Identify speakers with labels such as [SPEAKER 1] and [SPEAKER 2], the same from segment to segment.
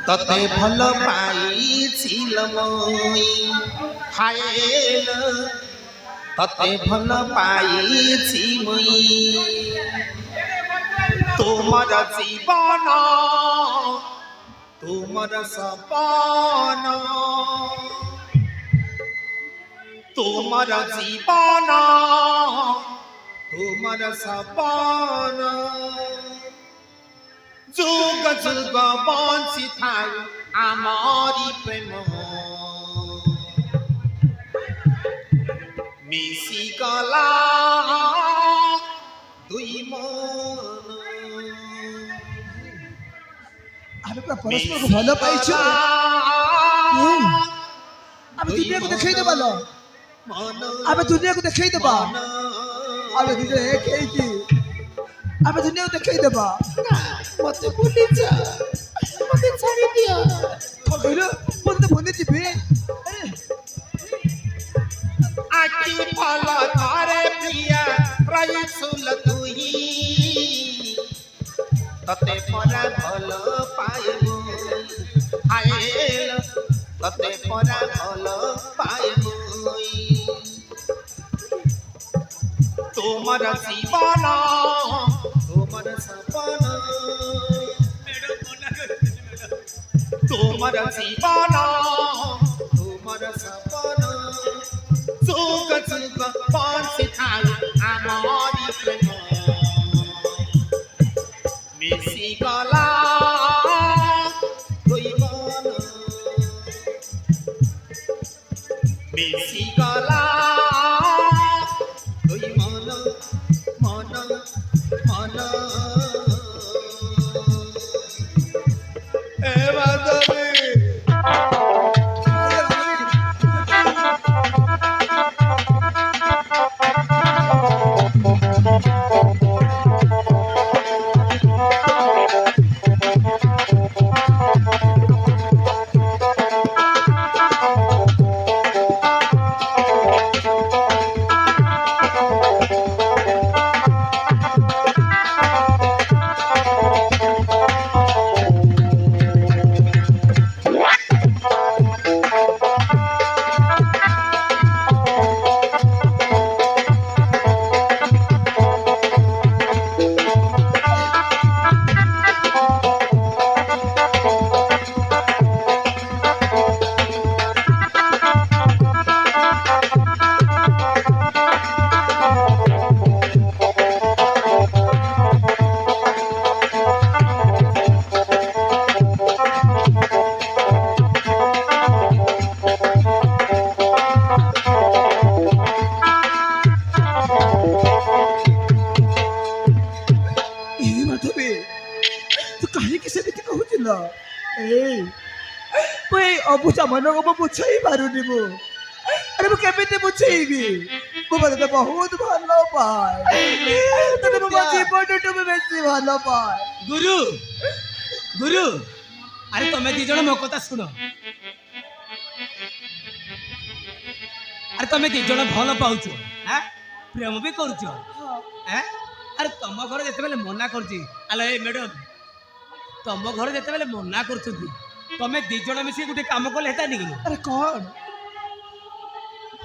[SPEAKER 1] ততে ভাল পাইছিলাম হায়েল ততে ভাল পাইছি মই তোমার জীবন তোমার সপন তোমার জীবন তোমার সপন যুগ যুগ বঞ্চি থাই আমারি প্রেম মিশি গলা দুই মন
[SPEAKER 2] আমি পুরা পরস্পরকে ভালো পাইছো আমি দুনিয়াকে দেখাই দেবা আমি দুনিয়াকে দেখাই দেবা আমি দুনিয়া একই আমি দুনিয়াকে দেখাই দেবা
[SPEAKER 1] মতে ভুলি যা মতে ছাড়ি দিও
[SPEAKER 2] কইলো বলতে বলে দিবে
[SPEAKER 1] আকি ফল ধরে প্রিয়া রাইসুল তুই ততে পরা ভাল পাইব আয়েল ততে পরা ভাল পাইব তোমার জীবন তোমার সপন তোমার জীবন তোমার সপন যুগ যুগ বঞ্চি থাই আমারি প্রেম মিশি গলা দুই মন মিশি গলা দুই মন মন মন এ বাদবে
[SPEAKER 2] ଅବୁଝା ମନକୁ ମୁଁ ବୁଝେଇ ପାରୁନି ମୁଁ ଆରେ ମୁଁ କେମିତି ବୁଝେଇବି ମୁଁ ତତେ ବହୁତ ଭଲ ପାଏ ତତେ ମୋ ଜୀବନଠୁ ବି ବେଶୀ ଭଲ ପାଏ
[SPEAKER 3] ଗୁରୁ ଗୁରୁ ଆରେ ତମେ ଦି ଜଣ ମୋ କଥା ଶୁଣ ଆରେ ତମେ ଦି ଜଣ ଭଲ ପାଉଛ ପ୍ରେମ ବି କରୁଛ ଆରେ ତମ ଘରେ ଯେତେବେଳେ ମନା କରୁଛି ଆଲୋ ଏ ମ୍ୟାଡମ ତମ ଘରେ ଯେତେବେଳେ ମନା କରୁଛନ୍ତି ତମେ ଦି ଜଣ ମିଶିକି ଗୋଟେ କାମ କଲେ ହେତାନି କି
[SPEAKER 2] ଆରେ କଣ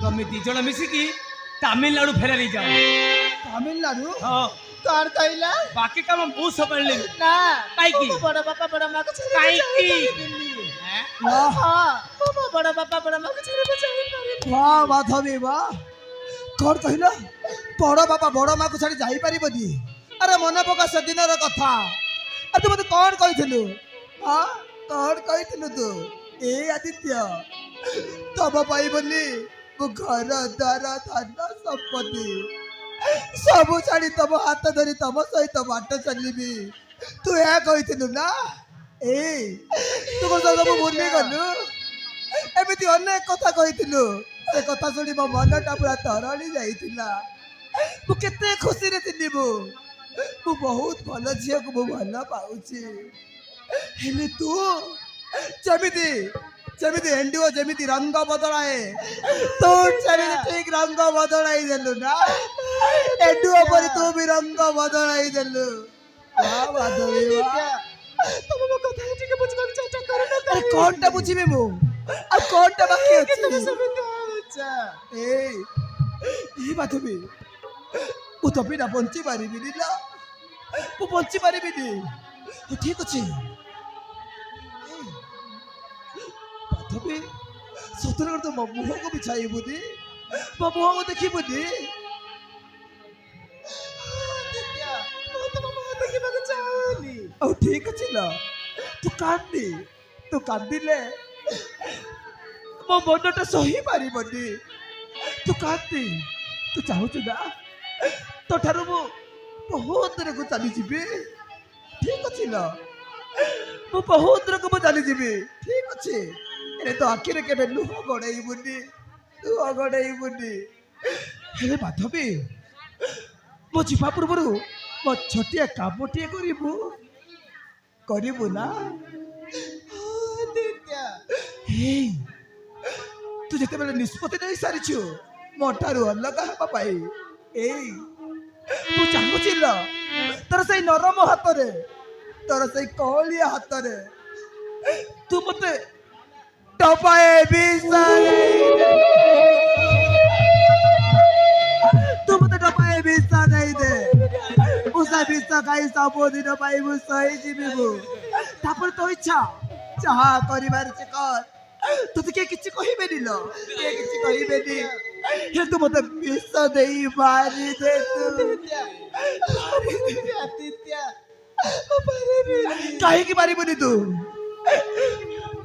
[SPEAKER 3] ତମେ ଦି ଜଣ ମିଶିକି ତାମିଲନାଡୁ ଫେରାରି ଯାଅ
[SPEAKER 2] ତାମିଲନାଡୁ
[SPEAKER 3] ହଁ
[SPEAKER 2] କଣ କହିଲା
[SPEAKER 3] ବାକି କାମ ମୁଁ ସମ୍ଭାଳିଲି
[SPEAKER 2] ନା
[SPEAKER 3] କାହିଁକି
[SPEAKER 2] ବଡ ବାପା ବଡ ମା କୁ
[SPEAKER 3] କାହିଁକି
[SPEAKER 2] ବଡ ବାପା ବଡ ମା କୁ ଛାଡିବାକୁ ଚାହିଁପାରିନି ବାଃ ମାଧବୀ ବାଃ କଣ କହିଲ ବଡ ବାପା ବଡ ମା କୁ ଛାଡି ଯାଇପାରିବନି ଆରେ ମନେ ପକା ସେଦିନର କଥା ଆରେ ତୁ ମତେ କଣ କହିଥିଲୁ କଣ କହିଥିଲୁ ତୁ ଏ ଆଦିତ୍ୟ ତମ ପାଇଁ ବୋଲି ମୁଁ ଘର ଦ୍ୱାର ଧନ ସମ୍ପତ୍ତି ସବୁ ଛାଡି ତମ ହାତ ଧରି ତମ ସହିତ ବାଟ ଚାଲିବି ତୁ ଏହା କହିଥିଲୁ ନା ତୁ କଣ ସବୁ ଭୁଲିଗଲୁ ଏମିତି ଅନେକ କଥା କହିଥିଲୁ ସେ କଥା ଶୁଣି ମୋ ମନଟା ପୁରା ତରଳି ଯାଇଥିଲା ମୁଁ କେତେ ଖୁସିରେ ଥିଲି ମୁଁ ବହୁତ ଭଲ ଝିଅକୁ ମୁଁ ଭଲ ପାଉଛି ହେଲେ ତୁ ଯେମିତି ଯେମିତି ଏଣ୍ଡୁଅ ଯେମିତି ରଙ୍ଗ ବଦଳାଏ ତୁ ସେମିତି ଠିକ ରଙ୍ଗ ବଦଳାଇ ଦେଲୁ ନା ଏଣ୍ଡୁଅ ପରି ତୁ ବି ରଙ୍ଗ ବଦଳାଇ ଦେଲୁ वाह माधवी वाह
[SPEAKER 1] ତମେ ମୋ କଥା ଟିକେ ବୁଝିବାକୁ ଚେଷ୍ଟା କରୁନ
[SPEAKER 2] अरे कौन टा बुझीबे मु आ कौन टा बाकी
[SPEAKER 1] ତମେ
[SPEAKER 2] अछि
[SPEAKER 1] ସେମିତି ହଉଛ
[SPEAKER 2] ए माधवी मु तो बिना बंची पारिबिनी ला मु बंची पारिबिनी ठीक अछि माधवी सतरे कर तो मुह को बिछाई बुदी मुह को देखी बुदी
[SPEAKER 1] ଦିତ୍ୟା ମୁଁ ତମ ମୁହଁ ଦେଖିବାକୁ ଚାହୁଁନି
[SPEAKER 2] ଆଉ ଠିକ ଅଛି ନା ତୁ କାନ୍ଦିଲେ ମୋ ମନଟା ସହି ପାରିବନି ତୁ କାନ୍ଦି ତୁ ଚାହୁଁଛୁ ନା ତୋଠାରୁ ମୁଁ ବହୁତ ଦୂରକୁ ଚାଲିଯିବି ଠିକ ଅଛି ନା ମୁଁ ବହୁତ ଦୂରକୁ ମୁଁ ଚାଲିଯିବି ଠିକ ଅଛି ହେଲେ ତୋ ଆଖିରେ କେବେ ଲୁହ ଗଡ଼େଇବୁନି ହେଲେ ମାଧବୀ ମୋ ଯିବା ପୂର୍ବରୁ ମୋ ଛୋଟିଆ କାମଟିଏ କରିବୁ ନା
[SPEAKER 1] ଦିତ୍ୟା
[SPEAKER 2] ହେଇ ତୁ ଯେତେବେଳେ ନିଷ୍ପତ୍ତି ନେଇ ସାରିଛୁ ମୋ ଠାରୁ ଅଲଗା ହେବା ପାଇଁ ଏଇ ତୁ ଚାହୁଁଛି ନା ତୋର ସେଇ ନରମ ହାତରେ ତୋର ସେଇ କଅଳିଆ ହାତରେ ତୁ ମତେ ଟପାଏ ବିଷ ଦେଇଦେ ତୁ ମତେ ଟପାଏ ବିଷ ଦେଇଦେ ମୁଁ ସେ ବିଷ ଖାଇ ସବୁଦିନ ପାଇଁ ମୁଁ ସହିଯିବି ମୁଁ ତାପରେ ତୋ ଇଚ୍ଛା ଯାହା କରିବାର ସେ କର ତୋତେ କିଏ କିଛି କହିବେନି ଲୋ କିଏ କିଛି କହିବେନି ହେ ତୁ ମତେ ବିଷ ଦେଇ ମାରିଦେ ତୁ
[SPEAKER 1] ଦିତ୍ୟା ମୁଁ ପାରିବିନି
[SPEAKER 2] କାହିଁକି ପାରିବୁନି ତୁ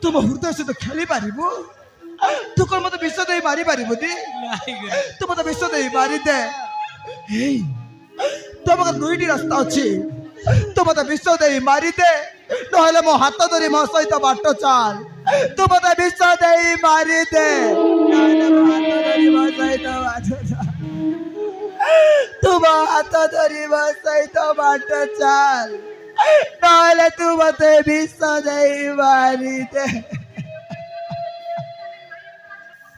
[SPEAKER 2] ତୁ ମୋ ହୃଦୟ ସହିତ ଖେଳି ପାରିବୁ ତୁ କଣ ମତେ ବିଷ ଦେଇ ମାରି ପାରିବୁନି ତୁ ମତେ ବିଷ ଦେଇ ମାରିଦେ ହେଇ ତୋ ପାଖରେ ଦୁଇଟି ରାସ୍ତା ଅଛି ତୁ ମତେ ବିଷ ଦେଇ ମାରିଦେ ନହେଲେ ମୋ ହାତ ଧରି ମୋ ସହିତ ବାଟ ଚାଲ ତୁ ମତେ ବିଷ ଦେଇ ମାରିଦେ ନହେଲେ ମୋ ହାତ ଧରି ମୋ ସହିତ ବାଟ ଚାଲ ତୁ ମୋ ହାତ ଧରି ମୋ ସହିତ ବାଟ ଚାଲ ନହେଲେ ତୁ ମତେ ବିଷ ଦେଇ ମାରିଦେ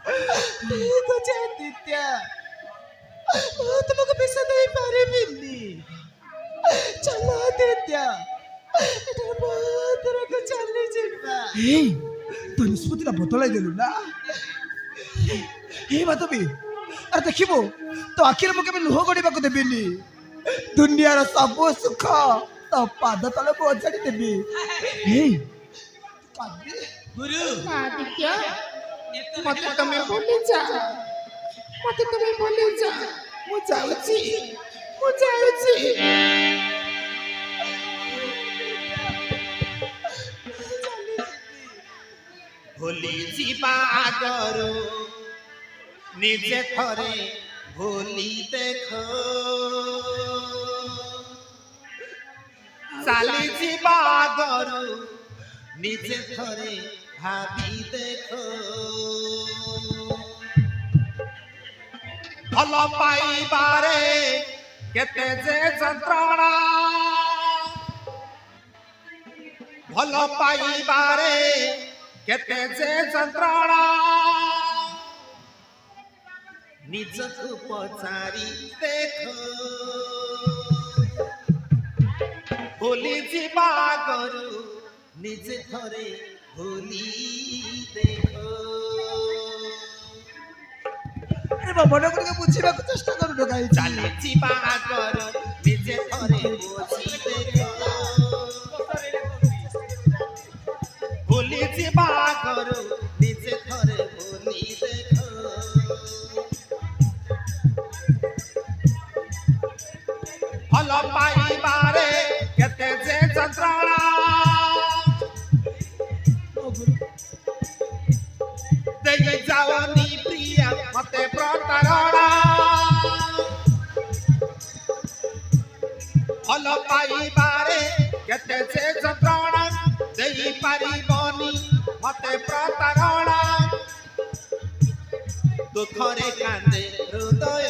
[SPEAKER 1] ଠିକ ଅଛି ଦିତ୍ୟା ମୁଁ ତୁମକୁ ବିଷ ଦେଇପାରିବିନି ଚାଲ ଦିତ୍ୟା ଏଠାରୁ ବହୁତ ଦୂରକୁ ଚାଲିଯିବା
[SPEAKER 2] ହେଇ ତୋ ନିଷ୍ପତ୍ତିଟା ବଦଳାଇ ଦେଲୁ ନା ହେ ମାଧବୀ ଆରେ ଦେଖିବୁ ତୋ ଆଖିରେ ମୁଁ କେବେ ଲୁହ ଗଡ଼ିବାକୁ ଦେବିନି ଦୁନିଆର ସବୁ ସୁଖ ତୋ ପାଦ ତଳେ ମୁଁ ଅଜାଡ଼ି ଦେବି ହେଇ କାନ୍ଦି
[SPEAKER 3] ଗୁରୁ
[SPEAKER 1] ଦିତ୍ୟା ମତେ ତମେ ଭୁଲି ଯା ମୁଁ ଯାଉଛି
[SPEAKER 4] ভুলি ଯିବା ଆଗରୁ ନିଜେ ଥରେ ଭୁଲି ଦେଖ ଚାଲି ଯିବା ଆଗରୁ ନିଜେ ଥରେ ଭାବି ଦେଖ ଭଲ ପାଇବାରେ କେତେ ଯେ ଯନ୍ତ୍ରଣା ଭଲ ପାଇବାରେ କେତେ ଯେ ଯନ୍ତ୍ରଣା ନିଜକୁ ପଚାରି ଦେଖ ଭୁଲି ଯିବା ଆଗରୁ ନିଜେ ଥରେ ଭୁଲି ଦେଖ
[SPEAKER 2] ମୋ ମନକୁ ଟିକେ ବୁଝିବାକୁ ଚେଷ୍ଟା କରୁନୁ କାହିଁକି
[SPEAKER 4] ଚାଲି ଯିବା ଆଗରୁ ନିଜେ ଥରେ ବୁଝି ଦେଖ ଭୁଲି ଯିବା ଆଗରୁ ନିଜେ ଥରେ ଭୁଲି ଦେଖ ଭଲ ପାଇବାରେ କେତେ ଯେ ଯନ୍ତ୍ରଣା ଦେଇ ଯାଅନି ପ୍ରିୟା ମତେ ପ୍ରତାରଣା ଭଲ ପାଇବାରେ କେତେ ଯେ ଯନ୍ତ୍ରଣା ଦେଇ ପାରିବନି ମତେ ପ୍ରତାରଣା ଦୁଃଖରେ କାନ୍ଦେ ହୃଦୟ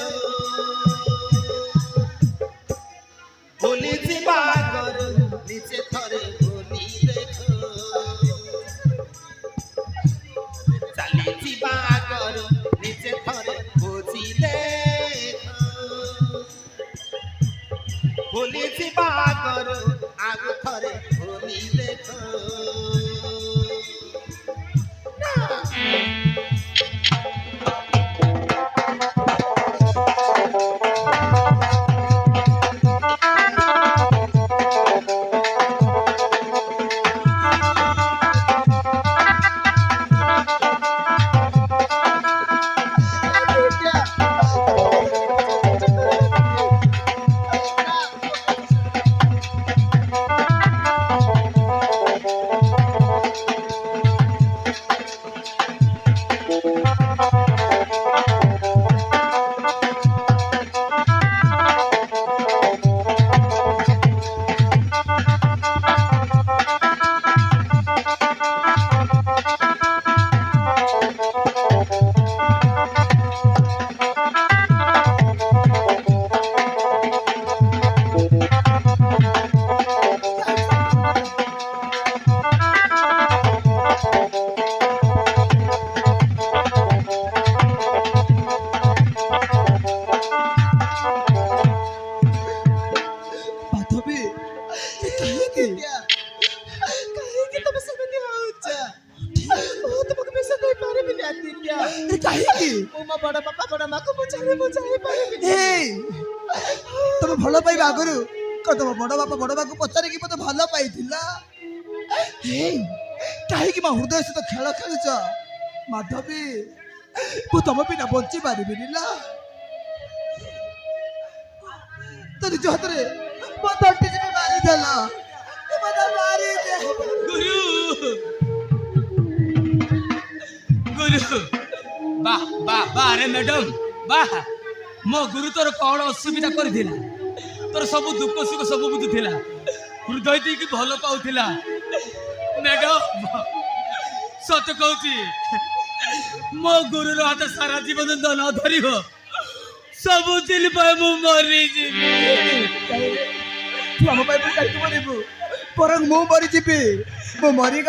[SPEAKER 4] ଭୁଲି ଯିବା ଆଗରୁ ନିଜେ ଥରେ ଭୁଲି ଦେଖ ଚାଲି ଯିବା ଆଗରୁ ନିଜେ ଥରେ ବୁଝି ଦେଖ ଭୁଲି ଯିବା ଆଗରୁ ଆଉ ଥରେ ଭୂମି ଦେଖ
[SPEAKER 2] ମାଧବୀ ଏ କାହିଁକି
[SPEAKER 1] କାହିଁକି ତମେ ସେମିତି ହଉଛ? ମୁଁ ତୁମକୁ ବିଷ କହିପାରିବିନି ଆଦିତ୍ୟ।
[SPEAKER 2] ଏ କାହିଁକି
[SPEAKER 1] ମୁଁ ମୋ ବଡ଼ ବାପା ବଡ଼ ମାକୁ ବୁଝାଇ ପାରିବିନି।
[SPEAKER 2] ହେଇ ତମେ ଭଲ ପାଇବା ଆଗରୁ କଣ ତମ ବଡ ବାପା ବଡ ମାକୁ ପଚାରିକି ମତେ ଭଲ ପାଇଥିଲା? ହେଇ କାହିଁକି ମୋ ହୃଦୟ ସହିତ ଖେଳ ଖେଳୁଛ? ମାଧବୀ ମୁଁ ତମ ବିନା ବଞ୍ଚି ପାରିବିନି ନା। ତ ନିଜ ହାତରେ ମୋ ତଣ୍ଟି ଯିବି ମାରିଦେଲ। ମତେ ମାରିଦେ।
[SPEAKER 3] ଗୁରୁ ଗୁରୁ ବାহ ବାହ ବାହ ରେ ମ୍ୟାଡମ୍ ବାହ ମୋ ଗୁରୁ ତୋର କଣ ଅସୁବିଧା କରିଥିଲା? ତୋର ସବୁ ଦୁଃଖ ସୁଖ ସବୁ ବୁଝୁଥିଲା, ହୃଦୟ ଦେଇକି ଭଲ ପାଉଥିଲା। ମ୍ୟାଡମ୍ ସତ କହୁଛି ମୋ ଗୁରୁର ହାତ ସାରା ଜୀବନ ନ ଧରିବ ସବୁଦିନ ପାଇଁ ମୁଁ ମରିଯିବି।
[SPEAKER 2] ତୁ ଆମ ପାଇଁ କାହିଁକି ମରିବୁ? ବରଂ ମୁଁ ମରିଯିବି। ମୁଁ ମରିଗଲେ